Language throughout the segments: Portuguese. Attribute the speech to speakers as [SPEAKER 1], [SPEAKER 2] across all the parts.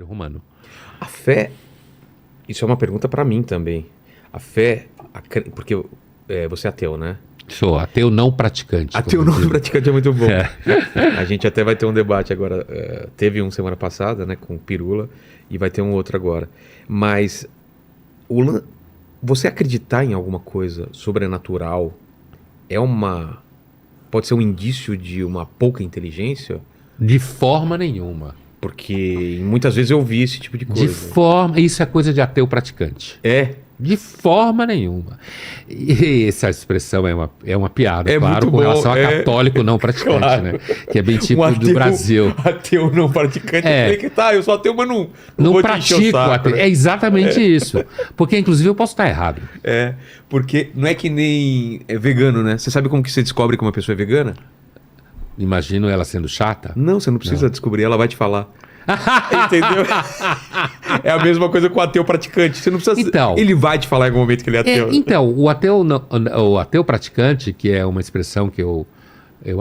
[SPEAKER 1] Romano.
[SPEAKER 2] A fé, isso é uma pergunta pra mim também. A fé, porque você é ateu, né?
[SPEAKER 1] Sou ateu não praticante.
[SPEAKER 2] Ateu
[SPEAKER 1] como
[SPEAKER 2] não
[SPEAKER 1] digo.
[SPEAKER 2] praticante é muito bom.
[SPEAKER 1] É.
[SPEAKER 2] A gente até vai ter um debate agora. Teve um semana passada, né, com o Pirula, e vai ter um outro agora. Mas você acreditar em alguma coisa sobrenatural pode ser um indício de uma pouca inteligência?
[SPEAKER 1] De forma nenhuma.
[SPEAKER 2] Porque muitas vezes eu vi esse tipo de coisa.
[SPEAKER 1] De forma. Isso é coisa de ateu praticante.
[SPEAKER 2] É.
[SPEAKER 1] De forma nenhuma. E essa expressão é uma piada,
[SPEAKER 2] É
[SPEAKER 1] claro,
[SPEAKER 2] muito
[SPEAKER 1] com
[SPEAKER 2] bom,
[SPEAKER 1] relação a católico não praticante,
[SPEAKER 2] claro.
[SPEAKER 1] né? Que é bem tipo
[SPEAKER 2] Um
[SPEAKER 1] do Brasil.
[SPEAKER 2] Ateu não praticante.
[SPEAKER 1] É.
[SPEAKER 2] Eu sou ateu, mas não
[SPEAKER 1] Não
[SPEAKER 2] vou te encher o
[SPEAKER 1] pratico
[SPEAKER 2] saco,
[SPEAKER 1] ateu.
[SPEAKER 2] né?
[SPEAKER 1] É exatamente isso. Porque, inclusive, eu posso estar errado.
[SPEAKER 2] É, porque não é que nem vegano, né? Você sabe como que você descobre que uma pessoa é vegana?
[SPEAKER 1] Imagino ela sendo chata.
[SPEAKER 2] Não, você não precisa descobrir, ela vai te falar. Entendeu? É a mesma coisa com o ateu praticante. Você não precisa.
[SPEAKER 1] Então.
[SPEAKER 2] Ele vai te falar em algum momento que ele é ateu.
[SPEAKER 1] Então, o ateu praticante, que é uma expressão que eu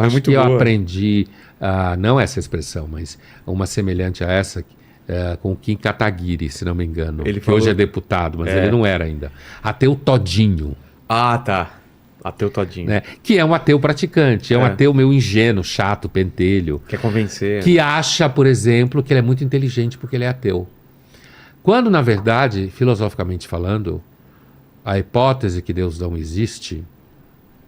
[SPEAKER 1] acho
[SPEAKER 2] muito
[SPEAKER 1] que eu
[SPEAKER 2] boa.
[SPEAKER 1] aprendi, não essa expressão, mas uma semelhante a essa, com o Kim Kataguiri, se não me engano.
[SPEAKER 2] Ele
[SPEAKER 1] que
[SPEAKER 2] falou-
[SPEAKER 1] hoje é deputado, mas ele não era ainda. Ateu todinho,
[SPEAKER 2] Ah, tá. Ateu todinho.
[SPEAKER 1] né? Que é um ateu praticante, é um
[SPEAKER 2] É.
[SPEAKER 1] ateu meio ingênuo, chato, pentelho,
[SPEAKER 2] Quer convencer.
[SPEAKER 1] que acha, por exemplo, que ele é muito inteligente porque ele é ateu. Quando, na verdade, filosoficamente falando, a hipótese que Deus não existe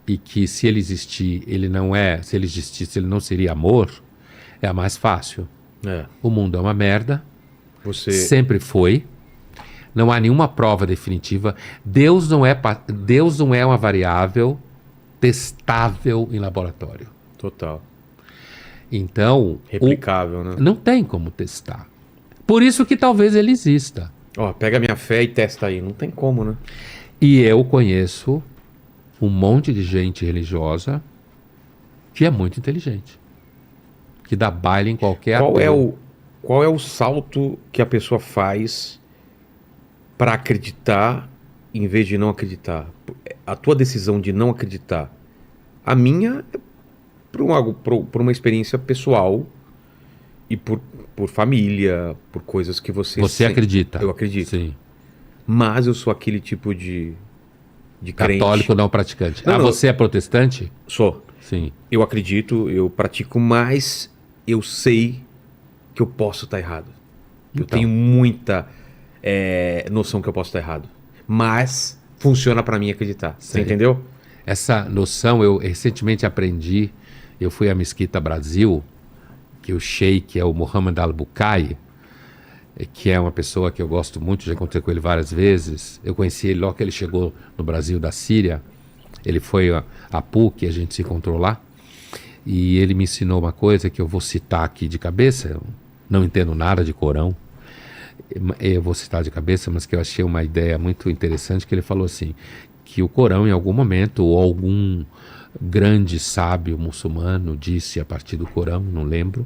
[SPEAKER 1] e que se ele existir, ele não é, se ele existisse, ele não seria amor, é a mais fácil.
[SPEAKER 2] É.
[SPEAKER 1] O mundo é uma merda,
[SPEAKER 2] Você.
[SPEAKER 1] sempre foi, não há nenhuma prova definitiva. Deus não é uma variável testável em laboratório.
[SPEAKER 2] Total.
[SPEAKER 1] Então,
[SPEAKER 2] Replicável, né?
[SPEAKER 1] não tem como testar. Por isso que talvez ele exista.
[SPEAKER 2] Ó, pega a minha fé e testa aí. Não tem como, né?
[SPEAKER 1] E eu conheço um monte de gente religiosa que é muito inteligente. Que dá baile em qualquer ateu.
[SPEAKER 2] Qual é o salto que a pessoa faz para acreditar em vez de não acreditar? A tua decisão de não acreditar. A minha é por uma experiência pessoal e por família, por coisas que você...
[SPEAKER 1] Você acredita?
[SPEAKER 2] Eu acredito.
[SPEAKER 1] Sim.
[SPEAKER 2] Mas eu sou aquele tipo de crente.
[SPEAKER 1] Católico não praticante.
[SPEAKER 2] Não, não.
[SPEAKER 1] Você é protestante?
[SPEAKER 2] Sou.
[SPEAKER 1] Sim.
[SPEAKER 2] Eu acredito, eu pratico, mas eu sei que eu posso estar errado. Eu
[SPEAKER 1] Então.
[SPEAKER 2] tenho muita noção que eu posso estar errado. Mas funciona pra mim acreditar. Você
[SPEAKER 1] Sei.
[SPEAKER 2] entendeu?
[SPEAKER 1] Essa noção eu recentemente aprendi. Eu fui à Mesquita Brasil, que o sheik é o Mohammed Al-Bukai, que é uma pessoa que eu gosto muito, já encontrei com ele várias vezes. Eu conheci ele logo que ele chegou no Brasil da Síria. Ele foi a PUC, a gente se encontrou lá. E ele me ensinou uma coisa que eu vou citar aqui de cabeça. Eu não entendo nada de Corão. Eu vou citar de cabeça, mas que eu achei uma ideia muito interessante, que ele falou assim, que o Corão em algum momento, ou algum grande sábio muçulmano disse a partir do Corão, não lembro,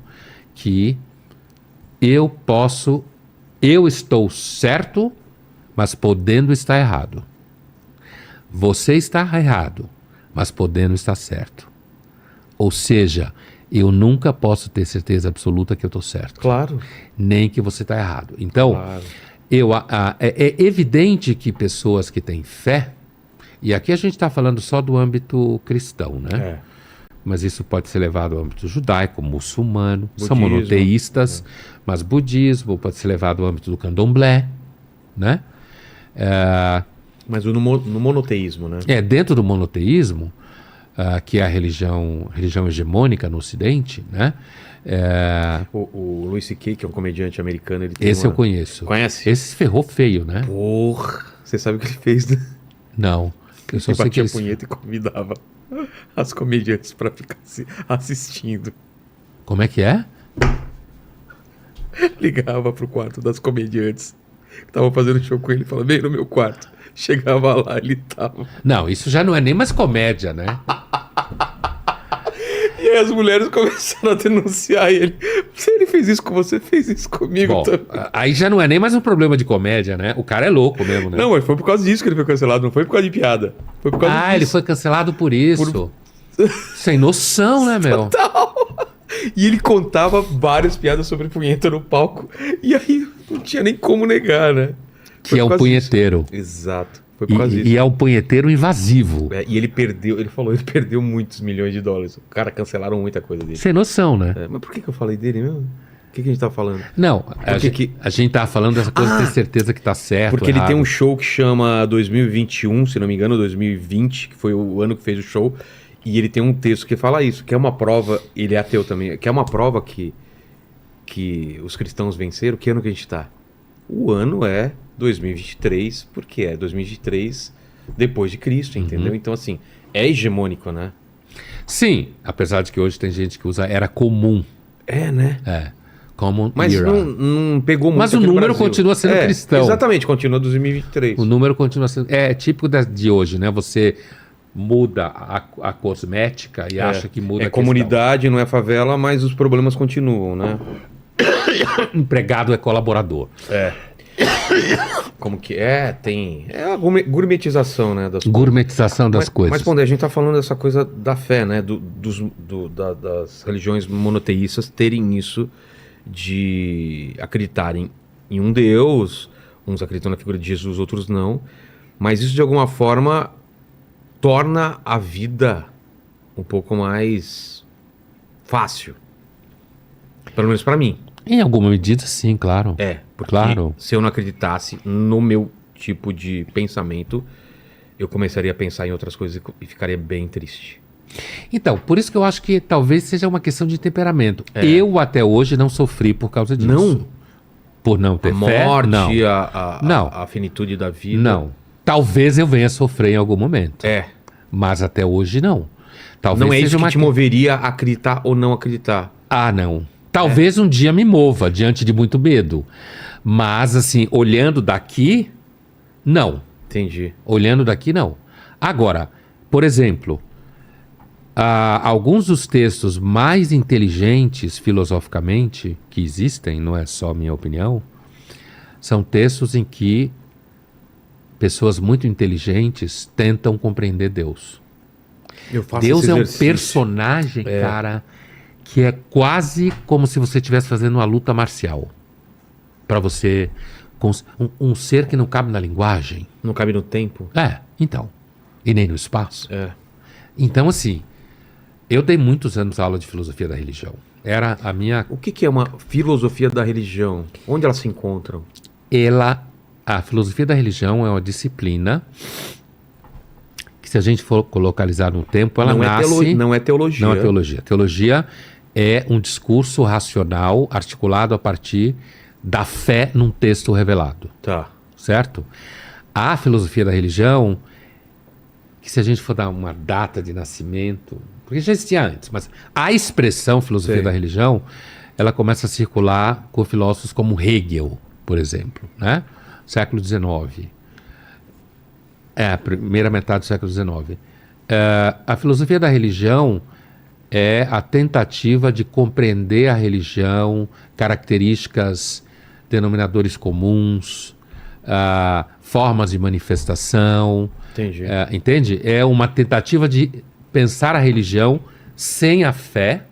[SPEAKER 1] que eu estou certo, mas podendo estar errado. Você está errado, mas podendo estar certo. Ou seja, eu nunca posso ter certeza absoluta que eu estou certo.
[SPEAKER 2] Claro.
[SPEAKER 1] Nem que você está errado. Então,
[SPEAKER 2] Claro.
[SPEAKER 1] é evidente que pessoas que têm fé, e aqui a gente está falando só do âmbito cristão, né?
[SPEAKER 2] É.
[SPEAKER 1] Mas isso pode ser levado ao âmbito judaico, muçulmano, são
[SPEAKER 2] Budismo.
[SPEAKER 1] monoteístas, mas budismo pode ser levado ao âmbito do candomblé, né?
[SPEAKER 2] Mas no monoteísmo, né?
[SPEAKER 1] Dentro do monoteísmo, que é a religião hegemônica no Ocidente, né?
[SPEAKER 2] O Louis C.K., que é um comediante americano, ele tem
[SPEAKER 1] Esse eu conheço.
[SPEAKER 2] Conhece?
[SPEAKER 1] Esse se ferrou feio, né?
[SPEAKER 2] Porra. Você sabe o que ele fez, né?
[SPEAKER 1] Não. Eu só
[SPEAKER 2] Ele
[SPEAKER 1] sei que
[SPEAKER 2] batia
[SPEAKER 1] ele...
[SPEAKER 2] punheta e convidava as comediantes pra ficar assistindo.
[SPEAKER 1] Como é que é?
[SPEAKER 2] Ligava pro quarto das comediantes que estavam fazendo show com ele e falava, vem no meu quarto. Chegava lá, ele tava.
[SPEAKER 1] Não, isso já não é nem mais comédia, né?
[SPEAKER 2] E aí as mulheres começaram a denunciar ele. Se ele fez isso com você, fez isso comigo
[SPEAKER 1] Bom,
[SPEAKER 2] também.
[SPEAKER 1] aí já não é nem mais um problema de comédia, né? O cara é louco mesmo, né?
[SPEAKER 2] Não, mas foi por causa disso que ele foi cancelado, não foi por causa de piada. Foi por causa disso.
[SPEAKER 1] Ele foi cancelado por isso. Sem noção, né, meu?
[SPEAKER 2] E ele contava várias piadas sobre punheta no palco. E aí tinha nem como negar, né?
[SPEAKER 1] que
[SPEAKER 2] Foi
[SPEAKER 1] é
[SPEAKER 2] por
[SPEAKER 1] um
[SPEAKER 2] causa disso.
[SPEAKER 1] punheteiro.
[SPEAKER 2] Exato. Foi por causa disso.
[SPEAKER 1] E é um punheteiro invasivo.
[SPEAKER 2] E ele perdeu, ele falou, ele perdeu muitos milhões de dólares. O cara cancelaram muita coisa dele.
[SPEAKER 1] Sem noção, né?
[SPEAKER 2] Mas por que eu falei dele mesmo? O que a gente tá falando?
[SPEAKER 1] Não, a gente tá falando dessa coisa de ter certeza que tá certo.
[SPEAKER 2] Porque ele
[SPEAKER 1] errado.
[SPEAKER 2] tem um show que chama 2021, se não me engano, 2020, que foi o ano que fez o show. E ele tem um texto que fala isso, que é uma prova, ele é ateu também, que é uma prova que os cristãos venceram. Que ano que a gente tá? O ano é 2023, porque é 2023 depois de Cristo, entendeu? Então, assim, é hegemônico, né?
[SPEAKER 1] Sim, apesar de que hoje tem gente que usa era comum.
[SPEAKER 2] É, né?
[SPEAKER 1] É. Common
[SPEAKER 2] Mas
[SPEAKER 1] era.
[SPEAKER 2] não pegou muito.
[SPEAKER 1] Mas o
[SPEAKER 2] aqui no
[SPEAKER 1] número
[SPEAKER 2] Brasil.
[SPEAKER 1] continua sendo cristão.
[SPEAKER 2] Exatamente, continua 2023.
[SPEAKER 1] O número continua sendo. É típico de hoje, né? Você muda a cosmética e acha que muda
[SPEAKER 2] é
[SPEAKER 1] a questão.
[SPEAKER 2] comunidade, não é favela, mas os problemas continuam, né?
[SPEAKER 1] Empregado é colaborador.
[SPEAKER 2] Como que é? Tem. É a gourmetização, né? Das
[SPEAKER 1] Gourmetização das coisas.
[SPEAKER 2] Mas, Pondé, a gente tá falando dessa coisa da fé, né? Das religiões monoteístas terem isso de acreditarem em um Deus, uns acreditam na figura de Jesus, outros não. Mas isso, de alguma forma, torna a vida um pouco mais fácil. Pelo menos pra mim.
[SPEAKER 1] Em alguma medida, sim, claro.
[SPEAKER 2] Porque
[SPEAKER 1] Claro.
[SPEAKER 2] se eu não acreditasse no meu tipo de pensamento, eu começaria a pensar em outras coisas e ficaria bem triste.
[SPEAKER 1] Então, por isso que eu acho que talvez seja uma questão de temperamento. Eu até hoje não sofri por causa disso.
[SPEAKER 2] Não?
[SPEAKER 1] Por não ter
[SPEAKER 2] A
[SPEAKER 1] fé?
[SPEAKER 2] morte,
[SPEAKER 1] Não. Não.
[SPEAKER 2] a finitude da vida.
[SPEAKER 1] Não. Talvez eu venha sofrer em algum momento.
[SPEAKER 2] É.
[SPEAKER 1] Mas até hoje não. Talvez
[SPEAKER 2] Não é
[SPEAKER 1] seja
[SPEAKER 2] isso que
[SPEAKER 1] uma
[SPEAKER 2] te moveria a acreditar ou não acreditar.
[SPEAKER 1] Ah, não. Talvez um dia me mova diante de muito medo. Mas, assim, olhando daqui, não.
[SPEAKER 2] Entendi.
[SPEAKER 1] Olhando daqui, não. Agora, por exemplo, alguns dos textos mais inteligentes filosoficamente que existem, não é só minha opinião, são textos em que pessoas muito inteligentes tentam compreender Deus.
[SPEAKER 2] Eu faço
[SPEAKER 1] Deus
[SPEAKER 2] esse
[SPEAKER 1] é um
[SPEAKER 2] exercício.
[SPEAKER 1] personagem, cara, que é quase como se você estivesse fazendo uma luta marcial. Para você... Um ser que não cabe na linguagem.
[SPEAKER 2] Não cabe no tempo.
[SPEAKER 1] Então. E nem no espaço.
[SPEAKER 2] É.
[SPEAKER 1] Então, assim, eu dei muitos anos aula de filosofia da religião. Era a minha...
[SPEAKER 2] O que é uma filosofia da religião? Onde elas se encontram?
[SPEAKER 1] A filosofia da religião é uma disciplina que, se a gente for localizar no tempo, ela nasce...
[SPEAKER 2] Não é teologia.
[SPEAKER 1] Não é teologia. Teologia é um discurso racional articulado a partir da fé num texto revelado.
[SPEAKER 2] Tá.
[SPEAKER 1] Certo? A filosofia da religião, que se a gente for dar uma data de nascimento, porque já existia antes, mas a expressão filosofia da religião, ela começa a circular com filósofos como Hegel, por exemplo, né? Século XIX. A primeira metade do século XIX. A filosofia da religião é a tentativa de compreender a religião, características, denominadores comuns, formas de manifestação.
[SPEAKER 2] Entendi.
[SPEAKER 1] Entende? É uma tentativa de pensar a religião sem a fé,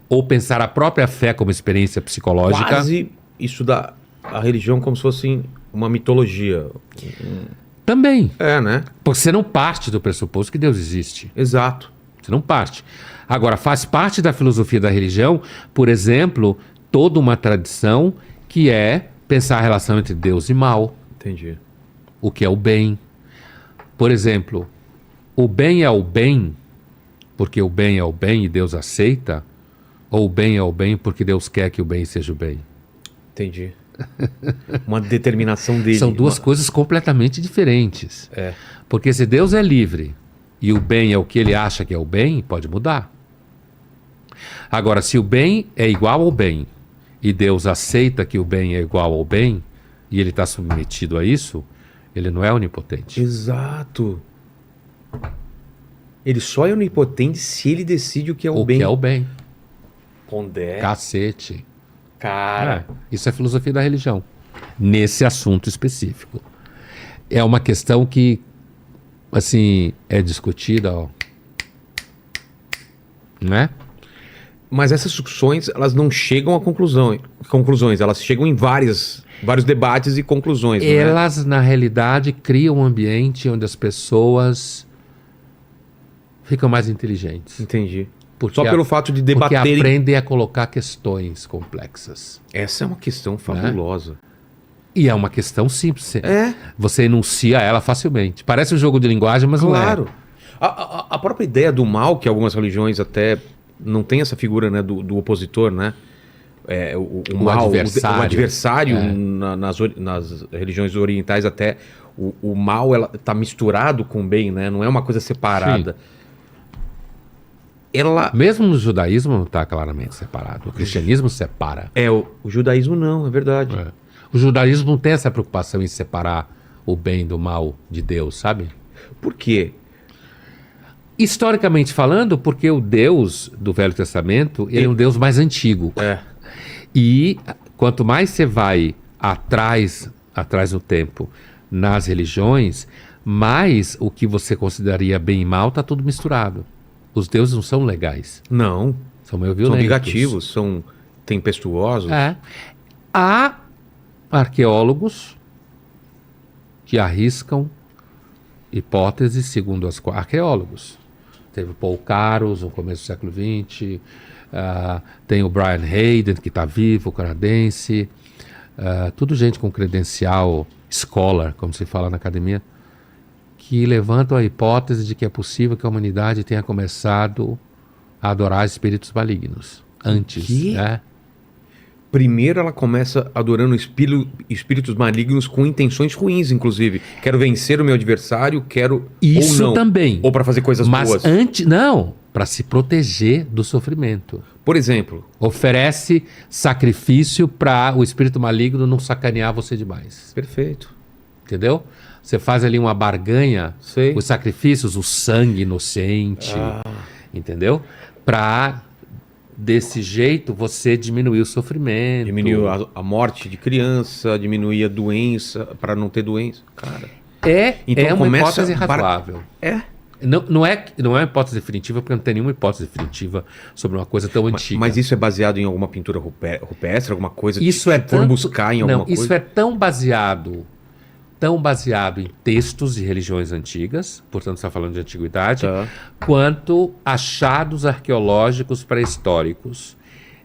[SPEAKER 1] ou pensar a própria fé como experiência psicológica.
[SPEAKER 2] Quase estudar a religião como se fosse uma mitologia.
[SPEAKER 1] Também.
[SPEAKER 2] Né?
[SPEAKER 1] Porque você não parte do pressuposto que Deus existe.
[SPEAKER 2] Exato.
[SPEAKER 1] Você não parte. Agora, faz parte da filosofia da religião, por exemplo, toda uma tradição que é pensar a relação entre Deus e mal.
[SPEAKER 2] Entendi.
[SPEAKER 1] O que é o bem. Por exemplo, o bem é o bem porque o bem é o bem e Deus aceita, ou o bem é o bem porque Deus quer que o bem seja o bem?
[SPEAKER 2] Entendi. Uma determinação dele.
[SPEAKER 1] São duas coisas completamente diferentes. Porque se Deus é livre e o bem é o que ele acha que é o bem, pode mudar. Agora, se o bem é igual ao bem e Deus aceita que o bem é igual ao bem e ele está submetido a isso, ele não é onipotente.
[SPEAKER 2] Exato. Ele só é onipotente se ele decide o que é o bem.
[SPEAKER 1] O que é o bem.
[SPEAKER 2] Pondé.
[SPEAKER 1] Cacete.
[SPEAKER 2] Cara.
[SPEAKER 1] Isso é filosofia da religião. Nesse assunto específico. É uma questão que, assim, é discutida, ó. Né?
[SPEAKER 2] Mas essas discussões, elas não chegam a conclusões. Elas chegam em várias Vários debates e conclusões, não é?
[SPEAKER 1] Elas, na realidade, criam um ambiente onde as pessoas ficam mais inteligentes.
[SPEAKER 2] Entendi.
[SPEAKER 1] Porque
[SPEAKER 2] Só pelo fato de
[SPEAKER 1] porque
[SPEAKER 2] debaterem.
[SPEAKER 1] aprendem a colocar questões complexas.
[SPEAKER 2] Essa é uma questão fabulosa.
[SPEAKER 1] E é uma questão simples.
[SPEAKER 2] É,
[SPEAKER 1] Você enuncia ela facilmente. Parece um jogo de linguagem, mas
[SPEAKER 2] claro. A própria ideia do mal, que algumas religiões até não tem essa figura, né, do opositor, né? O mal,
[SPEAKER 1] adversário.
[SPEAKER 2] o adversário
[SPEAKER 1] É.
[SPEAKER 2] nas religiões orientais até o mal ela tá misturado com o bem, né? Não é uma coisa separada. Ela
[SPEAKER 1] não é. Mesmo no judaísmo não está claramente separado. O cristianismo separa.
[SPEAKER 2] o judaísmo não, é verdade.
[SPEAKER 1] É. O judaísmo não tem essa preocupação em separar o bem do mal de Deus, sabe?
[SPEAKER 2] Por quê?
[SPEAKER 1] Historicamente falando, porque o Deus do Velho Testamento, ele é um Deus mais antigo.
[SPEAKER 2] É.
[SPEAKER 1] E quanto mais você vai atrás no tempo nas religiões, mais o que você consideraria bem e mal está tudo misturado. Os deuses não são legais,
[SPEAKER 2] Não,
[SPEAKER 1] são meio
[SPEAKER 2] são
[SPEAKER 1] violentos.
[SPEAKER 2] vingativos, são tempestuosos.
[SPEAKER 1] É. Há arqueólogos que arriscam hipóteses segundo os arqueólogos. Teve o Paul Caros no começo do século XX, tem o Brian Hayden, que está vivo, canadense, tudo gente com credencial scholar, como se fala na academia, que levantam a hipótese de que é possível que a humanidade tenha começado a adorar espíritos malignos antes.
[SPEAKER 2] quê?
[SPEAKER 1] Né?
[SPEAKER 2] Primeiro ela começa adorando espíritos malignos com intenções ruins, inclusive. Quero vencer o meu adversário, quero
[SPEAKER 1] Isso
[SPEAKER 2] ou não.
[SPEAKER 1] também.
[SPEAKER 2] Ou para fazer coisas
[SPEAKER 1] Mas
[SPEAKER 2] boas.
[SPEAKER 1] antes, não, para se proteger do sofrimento.
[SPEAKER 2] Por exemplo,
[SPEAKER 1] Oferece sacrifício para o espírito maligno não sacanear você demais.
[SPEAKER 2] perfeito.
[SPEAKER 1] Entendeu? Você faz ali uma barganha,
[SPEAKER 2] Sei.
[SPEAKER 1] os sacrifícios, o sangue inocente, entendeu? Para, desse jeito, você diminuir o sofrimento.
[SPEAKER 2] Diminuir a morte de criança, diminuir a doença, para não ter doença. Cara. Então
[SPEAKER 1] É uma
[SPEAKER 2] começa
[SPEAKER 1] hipótese razoável.
[SPEAKER 2] É.
[SPEAKER 1] Não é uma hipótese definitiva, porque não tem nenhuma hipótese definitiva sobre uma coisa tão antiga.
[SPEAKER 2] Mas isso é baseado em alguma pintura rupestre, alguma coisa
[SPEAKER 1] Isso é
[SPEAKER 2] foram
[SPEAKER 1] tanto-
[SPEAKER 2] buscar em alguma
[SPEAKER 1] não,
[SPEAKER 2] coisa?
[SPEAKER 1] Isso é tão baseado em textos de religiões antigas, portanto está falando de antiguidade,
[SPEAKER 2] Tá.
[SPEAKER 1] quanto achados arqueológicos pré-históricos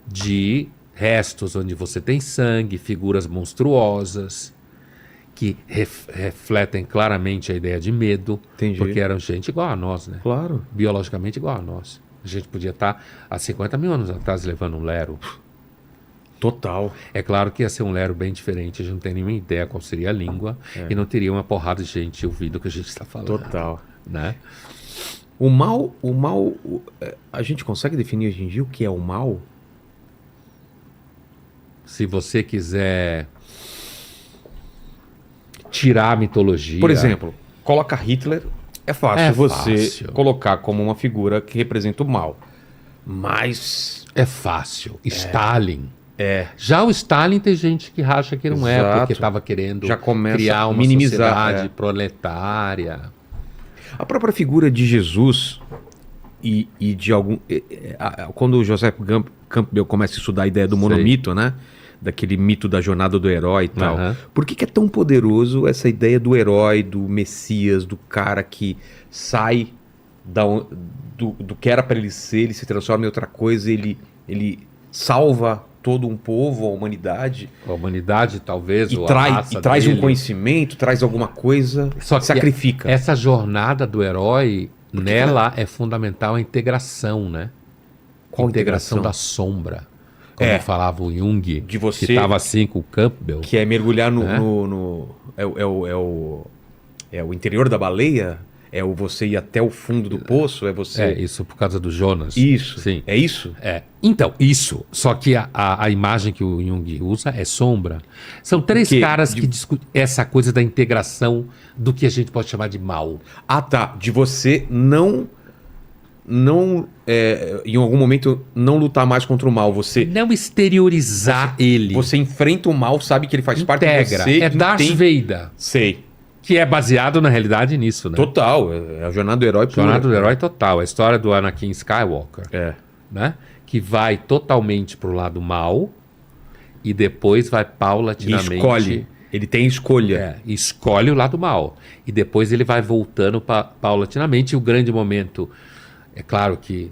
[SPEAKER 1] de restos onde você tem sangue, figuras monstruosas, que refletem claramente a ideia de medo,
[SPEAKER 2] Entendi.
[SPEAKER 1] porque eram gente igual a nós, né?
[SPEAKER 2] Claro.
[SPEAKER 1] Biologicamente igual a nós. A gente podia estar há 50 mil anos atrás levando um lero.
[SPEAKER 2] Total.
[SPEAKER 1] É claro que ia ser um lero bem diferente, a gente não tem nenhuma ideia qual seria a língua e não teria uma porrada de gente ouvindo o que a gente está falando.
[SPEAKER 2] Total.
[SPEAKER 1] Né?
[SPEAKER 2] O mal, a gente consegue definir hoje em dia o que é o mal?
[SPEAKER 1] Se você quiser tirar a mitologia...
[SPEAKER 2] Por exemplo, coloca Hitler, é fácil
[SPEAKER 1] É
[SPEAKER 2] você
[SPEAKER 1] fácil.
[SPEAKER 2] colocar como uma figura que representa o mal. Mas
[SPEAKER 1] É fácil. Stalin.
[SPEAKER 2] é
[SPEAKER 1] Já o Stalin tem gente que acha que não é,
[SPEAKER 2] Exato.
[SPEAKER 1] porque estava querendo
[SPEAKER 2] Já começa
[SPEAKER 1] criar
[SPEAKER 2] a
[SPEAKER 1] uma
[SPEAKER 2] minimizar,
[SPEAKER 1] sociedade
[SPEAKER 2] é.
[SPEAKER 1] proletária.
[SPEAKER 2] a própria figura de Jesus e de algum quando o Joseph Campbell começa a estudar a ideia do
[SPEAKER 1] Sei.
[SPEAKER 2] monomito, né? Daquele mito da jornada do herói e tal.
[SPEAKER 1] Aham.
[SPEAKER 2] Por que é tão poderoso essa ideia do herói, do Messias, do cara que sai do que era para ele ser, ele se transforma em outra coisa, ele salva todo um povo, a humanidade,
[SPEAKER 1] A humanidade, talvez, ou
[SPEAKER 2] e
[SPEAKER 1] a
[SPEAKER 2] traz
[SPEAKER 1] raça
[SPEAKER 2] um
[SPEAKER 1] dele.
[SPEAKER 2] conhecimento, traz alguma coisa,
[SPEAKER 1] Só que
[SPEAKER 2] sacrifica.
[SPEAKER 1] essa jornada do herói, nela é fundamental a integração, né?
[SPEAKER 2] Qual
[SPEAKER 1] a integração
[SPEAKER 2] integração?
[SPEAKER 1] da sombra. Como
[SPEAKER 2] É.
[SPEAKER 1] falava o Jung,
[SPEAKER 2] De você-
[SPEAKER 1] que estava assim com o Campbell.
[SPEAKER 2] Que é mergulhar
[SPEAKER 1] É.
[SPEAKER 2] é o interior da baleia? É o você ir até o fundo do poço? É você...
[SPEAKER 1] É, isso por causa do Jonas.
[SPEAKER 2] Isso.
[SPEAKER 1] Sim.
[SPEAKER 2] É isso?
[SPEAKER 1] É. Então, isso. Só que a imagem que o Jung usa é sombra. São três
[SPEAKER 2] quê?
[SPEAKER 1] caras que discutem essa coisa da integração do que a gente pode chamar de mal.
[SPEAKER 2] Ah, tá. De você não em algum momento não lutar mais contra o mal. Você
[SPEAKER 1] Não ele.
[SPEAKER 2] você enfrenta o mal, sabe que ele faz parte de
[SPEAKER 1] integra.
[SPEAKER 2] você.
[SPEAKER 1] É Darth
[SPEAKER 2] entende-
[SPEAKER 1] Vader.
[SPEAKER 2] Sei.
[SPEAKER 1] Que é baseado, na realidade, nisso, né?
[SPEAKER 2] Total. É a jornada do herói. pura.
[SPEAKER 1] Jornada do Herói total. A história do Anakin Skywalker,
[SPEAKER 2] É.
[SPEAKER 1] né? Que vai totalmente pro lado mal e depois vai
[SPEAKER 2] E
[SPEAKER 1] paulatinamente...
[SPEAKER 2] escolhe. Ele tem escolha.
[SPEAKER 1] Escolhe o lado mal. E depois ele vai voltando paulatinamente. E o grande momento, é claro que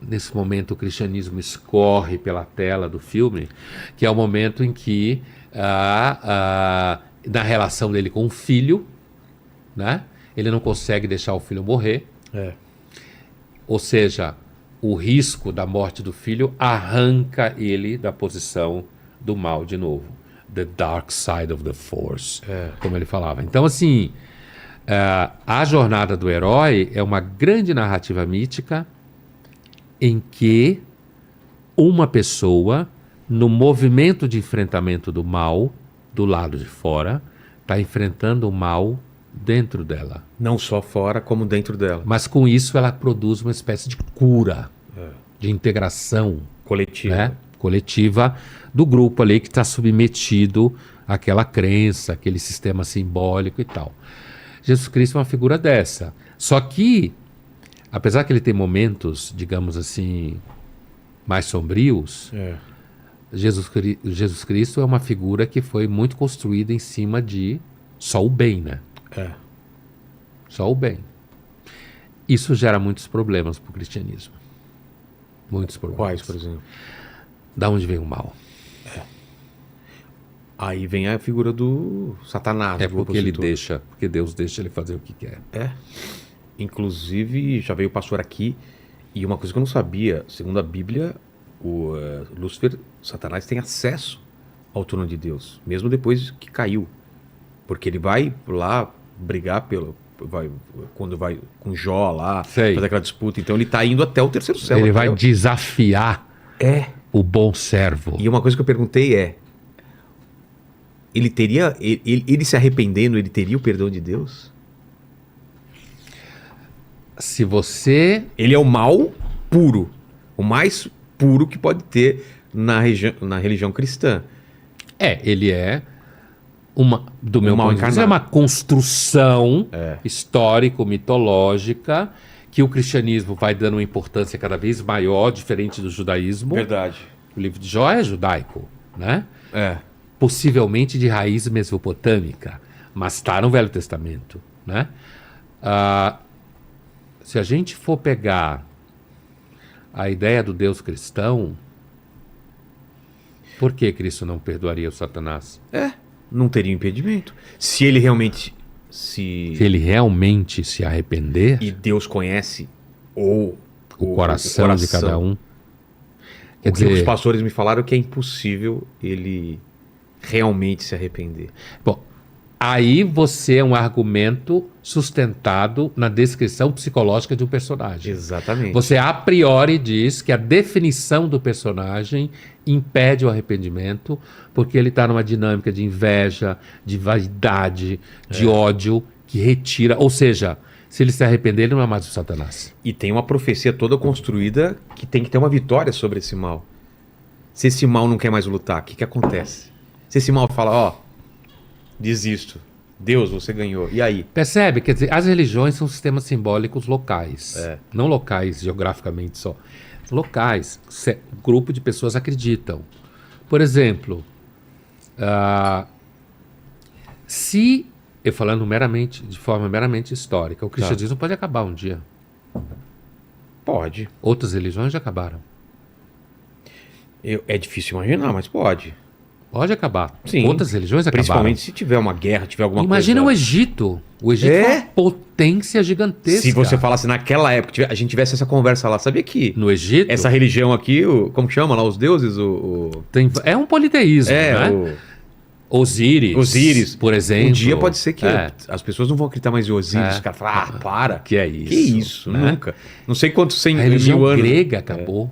[SPEAKER 1] nesse momento o cristianismo escorre pela tela do filme, que é o momento em que, na relação dele com o filho, né, ele não consegue deixar o filho morrer. Ou seja, o risco da morte do filho arranca ele da posição do mal de novo. The dark side of the force, como ele falava. Então, assim, a jornada do herói é uma grande narrativa mítica em que uma pessoa, no movimento de enfrentamento do mal, do lado de fora, está enfrentando o mal dentro dela.
[SPEAKER 2] Não só fora, como dentro dela.
[SPEAKER 1] Mas com isso ela produz uma espécie de cura, de integração,
[SPEAKER 2] Coletiva.
[SPEAKER 1] né, coletiva do grupo ali que está submetido àquela crença, aquele sistema simbólico e tal. Jesus Cristo é uma figura dessa. Só que, apesar que ele tem momentos, digamos assim, mais sombrios, Jesus Cristo é uma figura que foi muito construída em cima de só o bem, né? Só o bem. Isso gera muitos problemas para o cristianismo. Muitos problemas.
[SPEAKER 2] Quais, por exemplo?
[SPEAKER 1] Da onde vem o mal?
[SPEAKER 2] Aí vem a figura do Satanás.
[SPEAKER 1] É
[SPEAKER 2] do
[SPEAKER 1] porque ele
[SPEAKER 2] opositor.
[SPEAKER 1] deixa, porque Deus deixa ele fazer o que quer.
[SPEAKER 2] Inclusive, já veio o pastor aqui, e uma coisa que eu não sabia, segundo a Bíblia, o Lúcifer, Satanás tem acesso ao trono de Deus, mesmo depois que caiu. Porque ele vai lá brigar quando vai com Jó lá,
[SPEAKER 1] Sei.
[SPEAKER 2] fazer aquela disputa. Então ele tá indo até o terceiro céu.
[SPEAKER 1] Ele vai
[SPEAKER 2] entendeu?
[SPEAKER 1] desafiar o bom servo.
[SPEAKER 2] E uma coisa que eu perguntei é, ele se arrependendo, ele teria o perdão de Deus?
[SPEAKER 1] Se você...
[SPEAKER 2] Ele é o mal puro, o mais puro que pode ter na religião cristã.
[SPEAKER 1] Ele é do meu
[SPEAKER 2] mal
[SPEAKER 1] ponto de vista, é
[SPEAKER 2] encarnado.
[SPEAKER 1] uma construção histórico-mitológica que o cristianismo vai dando uma importância cada vez maior, diferente do judaísmo.
[SPEAKER 2] Verdade.
[SPEAKER 1] O livro de Jó é judaico, né?
[SPEAKER 2] É.
[SPEAKER 1] Possivelmente de raiz mesopotâmica, mas está no Velho Testamento, né? Se a gente for pegar a ideia do Deus cristão, por que Cristo não perdoaria o Satanás?
[SPEAKER 2] Não teria impedimento. Se ele realmente
[SPEAKER 1] Se ele realmente se arrepender,
[SPEAKER 2] E Deus conhece o
[SPEAKER 1] coração de cada um. Quer
[SPEAKER 2] O que os
[SPEAKER 1] dizer,
[SPEAKER 2] pastores me falaram é que é impossível ele realmente se arrepender.
[SPEAKER 1] bom, aí você é um argumento sustentado na descrição psicológica de um personagem.
[SPEAKER 2] Exatamente.
[SPEAKER 1] Você a priori diz que a definição do personagem impede o arrependimento porque ele está numa dinâmica de inveja, de vaidade, de ódio que retira. Ou seja, se ele se arrepender, ele não é mais o Satanás.
[SPEAKER 2] E tem uma profecia toda construída que tem que ter uma vitória sobre esse mal. Se esse mal não quer mais lutar, o que acontece? Se esse mal fala, desisto. Deus, você ganhou. E aí?
[SPEAKER 1] Percebe? Quer dizer, as religiões são sistemas simbólicos locais. Não locais geograficamente só. Locais. Grupo de pessoas acreditam. Por exemplo, se, eu falando de forma meramente histórica, o cristianismo pode acabar um dia.
[SPEAKER 2] Pode.
[SPEAKER 1] Outras religiões já acabaram.
[SPEAKER 2] É difícil imaginar, mas pode.
[SPEAKER 1] Pode acabar.
[SPEAKER 2] Sim.
[SPEAKER 1] Outras religiões acabaram.
[SPEAKER 2] Principalmente se tiver uma guerra, tiver alguma
[SPEAKER 1] Imagina o
[SPEAKER 2] coisa.
[SPEAKER 1] Egito. O Egito é uma potência gigantesca.
[SPEAKER 2] Se você falasse naquela época, a gente tivesse essa conversa lá, sabia que
[SPEAKER 1] No Egito,
[SPEAKER 2] essa religião aqui, como que chama lá, os deuses?
[SPEAKER 1] é um politeísmo, né? Osíris, por exemplo.
[SPEAKER 2] Um dia pode ser que
[SPEAKER 1] É.
[SPEAKER 2] as pessoas não vão acreditar mais em Osíris. Os caras falam, para.
[SPEAKER 1] Que é isso?
[SPEAKER 2] Que isso,
[SPEAKER 1] né?
[SPEAKER 2] nunca. Não sei quantos 100
[SPEAKER 1] A religião
[SPEAKER 2] mil anos.
[SPEAKER 1] grega acabou.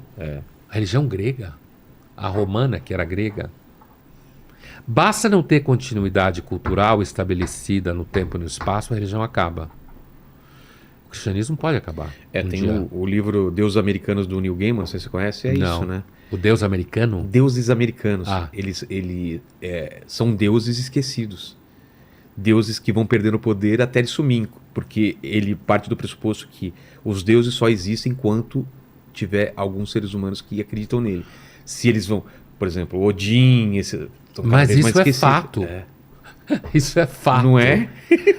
[SPEAKER 1] A religião grega. A romana, que era grega. Basta não ter continuidade cultural estabelecida no tempo e no espaço, a religião acaba. O cristianismo pode acabar. um
[SPEAKER 2] Tem
[SPEAKER 1] dia.
[SPEAKER 2] o livro Deuses Americanos do Neil Gaiman, não sei se você conhece,
[SPEAKER 1] Não.
[SPEAKER 2] isso, né?
[SPEAKER 1] O Deus americano?
[SPEAKER 2] Deuses americanos.
[SPEAKER 1] Ah.
[SPEAKER 2] Eles são deuses esquecidos. Deuses que vão perdendo o poder até ele sumir. Porque ele parte do pressuposto que os deuses só existem enquanto tiver alguns seres humanos que acreditam nele. Se eles vão... Por exemplo, Odin, estão cada
[SPEAKER 1] Mas
[SPEAKER 2] vez mais
[SPEAKER 1] isso é
[SPEAKER 2] esquecidos.
[SPEAKER 1] fato. Isso é fato.
[SPEAKER 2] Não é?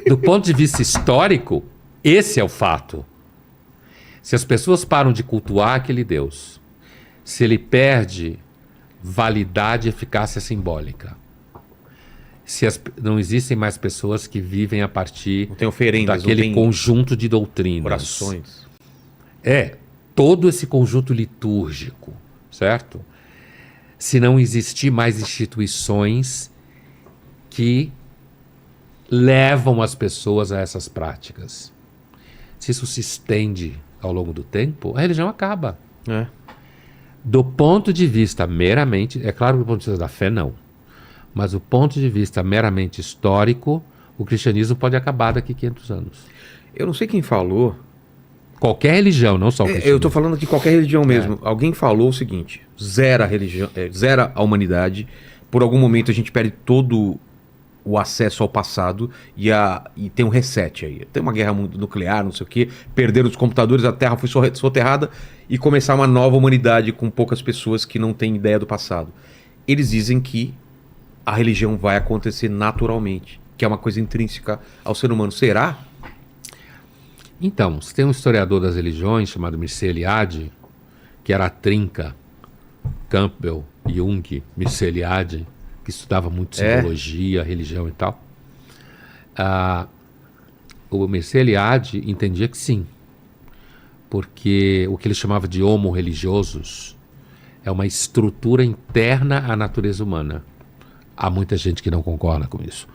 [SPEAKER 1] Do ponto de vista histórico, esse é o fato. Se as pessoas param de cultuar aquele Deus, se ele perde validade e eficácia simbólica, se não existem mais pessoas que vivem a partir
[SPEAKER 2] Não tem oferendas,
[SPEAKER 1] daquele
[SPEAKER 2] não tem
[SPEAKER 1] conjunto de doutrinas.
[SPEAKER 2] orações.
[SPEAKER 1] Todo esse conjunto litúrgico, certo? Se não existir mais instituições que levam as pessoas a essas práticas. Se isso se estende ao longo do tempo, a religião acaba.
[SPEAKER 2] É.
[SPEAKER 1] Do ponto de vista meramente, é claro que do ponto de vista da fé não, mas do ponto de vista meramente histórico, o cristianismo pode acabar daqui a 500 anos.
[SPEAKER 2] Eu não sei quem falou.
[SPEAKER 1] Qualquer religião, não só o cristianismo.
[SPEAKER 2] Eu tô falando de qualquer religião mesmo. Alguém falou o seguinte: zera a religião, zera a humanidade. Por algum momento a gente perde todo o acesso ao passado e tem um reset aí. Tem uma guerra nuclear, não sei o quê. Perderam os computadores, a Terra foi soterrada e começar uma nova humanidade com poucas pessoas que não têm ideia do passado. Eles dizem que a religião vai acontecer naturalmente, que é uma coisa intrínseca ao ser humano. Será?
[SPEAKER 1] Então, você tem um historiador das religiões chamado Mircea Eliade, que era a trinca Campbell, Jung, Mircea Eliade, que estudava muito simbologia, religião e tal. O Mircea Eliade entendia que sim, porque o que ele chamava de homo religiosos é uma estrutura interna à natureza humana. Há muita gente que não concorda com isso.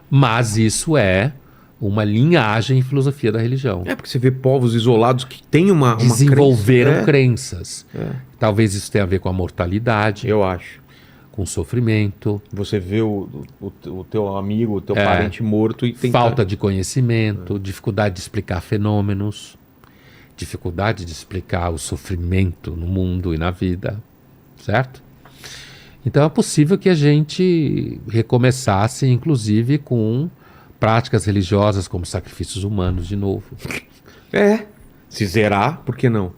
[SPEAKER 1] Mas isso é uma linhagem em filosofia da religião.
[SPEAKER 2] É, porque você vê povos isolados que têm uma
[SPEAKER 1] Desenvolveram
[SPEAKER 2] crença.
[SPEAKER 1] crenças. Talvez isso tenha a ver com a mortalidade,
[SPEAKER 2] Eu acho.
[SPEAKER 1] com o sofrimento,
[SPEAKER 2] Você vê o teu amigo, o teu parente morto e tem
[SPEAKER 1] falta de conhecimento, dificuldade de explicar fenômenos, dificuldade de explicar o sofrimento no mundo e na vida, certo? Então é possível que a gente recomeçasse, inclusive, com práticas religiosas como sacrifícios humanos de novo.
[SPEAKER 2] Se zerar, por que não?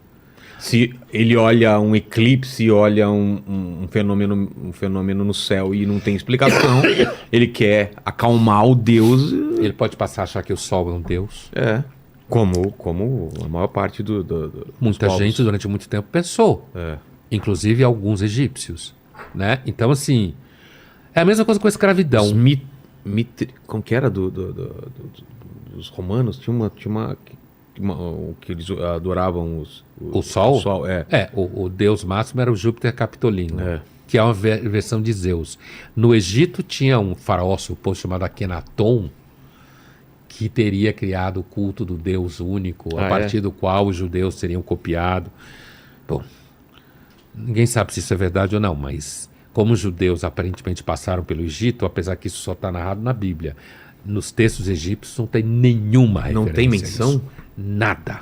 [SPEAKER 2] Se ele olha um eclipse, olha um fenômeno no céu e não tem explicação, ele quer acalmar o Deus.
[SPEAKER 1] Ele pode passar a achar que o sol é um deus.
[SPEAKER 2] Como a maior parte dos
[SPEAKER 1] Muita
[SPEAKER 2] povos.
[SPEAKER 1] gente durante muito tempo pensou, inclusive alguns egípcios, né? Então, assim, é a mesma coisa com a escravidão.
[SPEAKER 2] Como que era dos romanos? Tinha uma que eles adoravam
[SPEAKER 1] O sol?
[SPEAKER 2] O sol,
[SPEAKER 1] O deus máximo era o Júpiter Capitolino,
[SPEAKER 2] É.
[SPEAKER 1] que é uma versão de Zeus. No Egito tinha um faraó suposto chamado Akenaton, que teria criado o culto do Deus único, a partir do qual os judeus teriam copiado. Bom, ninguém sabe se isso é verdade ou não, mas como os judeus aparentemente passaram pelo Egito, apesar que isso só está narrado na Bíblia, nos textos egípcios não tem nenhuma referência.
[SPEAKER 2] Não tem
[SPEAKER 1] a
[SPEAKER 2] menção?
[SPEAKER 1] isso. Nada.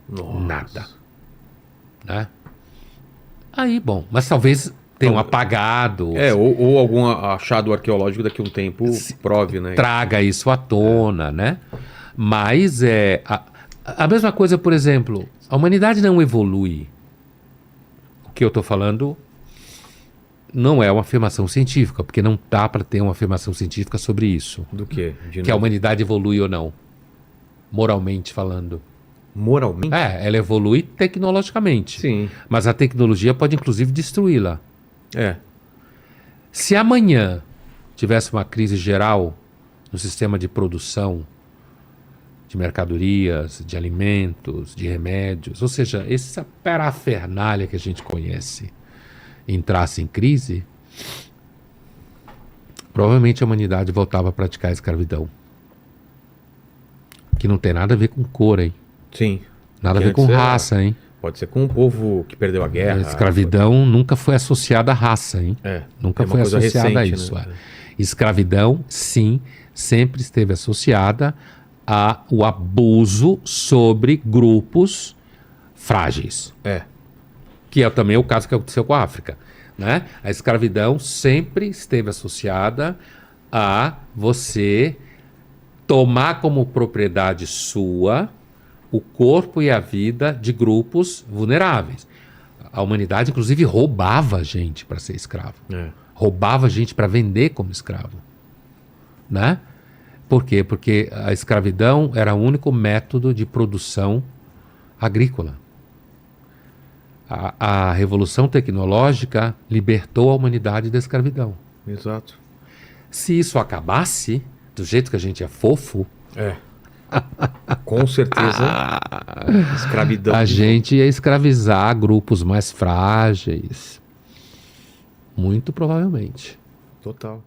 [SPEAKER 2] Nossa.
[SPEAKER 1] Nada. Né? Aí, bom, mas talvez tenham apagado,
[SPEAKER 2] Ou algum achado arqueológico daqui a um tempo prove, né?
[SPEAKER 1] traga isso à tona, né? Mas a mesma coisa, por exemplo, a humanidade não evolui. O que eu estou falando não é uma afirmação científica, porque não dá para ter uma afirmação científica sobre isso.
[SPEAKER 2] Do quê?
[SPEAKER 1] Que a humanidade evolui ou não, moralmente falando.
[SPEAKER 2] Moralmente?
[SPEAKER 1] Ela evolui tecnologicamente.
[SPEAKER 2] Sim.
[SPEAKER 1] Mas a tecnologia pode inclusive destruí-la. Se amanhã tivesse uma crise geral no sistema de produção de mercadorias, de alimentos, de remédios, ou seja, essa parafernália que a gente conhece entrasse em crise, provavelmente a humanidade voltava a praticar a escravidão. Que não tem nada a ver com cor, hein?
[SPEAKER 2] Sim.
[SPEAKER 1] Nada a
[SPEAKER 2] Que
[SPEAKER 1] ver com
[SPEAKER 2] antes era-
[SPEAKER 1] raça, hein?
[SPEAKER 2] Pode ser com um povo que perdeu a guerra.
[SPEAKER 1] A escravidão nunca foi associada à raça, hein? Nunca
[SPEAKER 2] É uma
[SPEAKER 1] foi
[SPEAKER 2] coisa
[SPEAKER 1] associada a
[SPEAKER 2] recente,
[SPEAKER 1] isso.
[SPEAKER 2] né?
[SPEAKER 1] Escravidão, sim, sempre esteve associada ao abuso sobre grupos frágeis. Que é também o caso que aconteceu com a África, né? A escravidão sempre esteve associada a você tomar como propriedade sua o corpo e a vida de grupos vulneráveis. A humanidade, inclusive, roubava gente para ser escravo. Roubava gente para vender como escravo. Né? Por quê? Porque a escravidão era o único método de produção agrícola. A revolução tecnológica libertou a humanidade da escravidão.
[SPEAKER 2] Exato.
[SPEAKER 1] Se isso acabasse, do jeito que a gente é fofo,
[SPEAKER 2] Com certeza, escravidão.
[SPEAKER 1] a gente ia escravizar grupos mais frágeis. Muito provavelmente.
[SPEAKER 2] Total.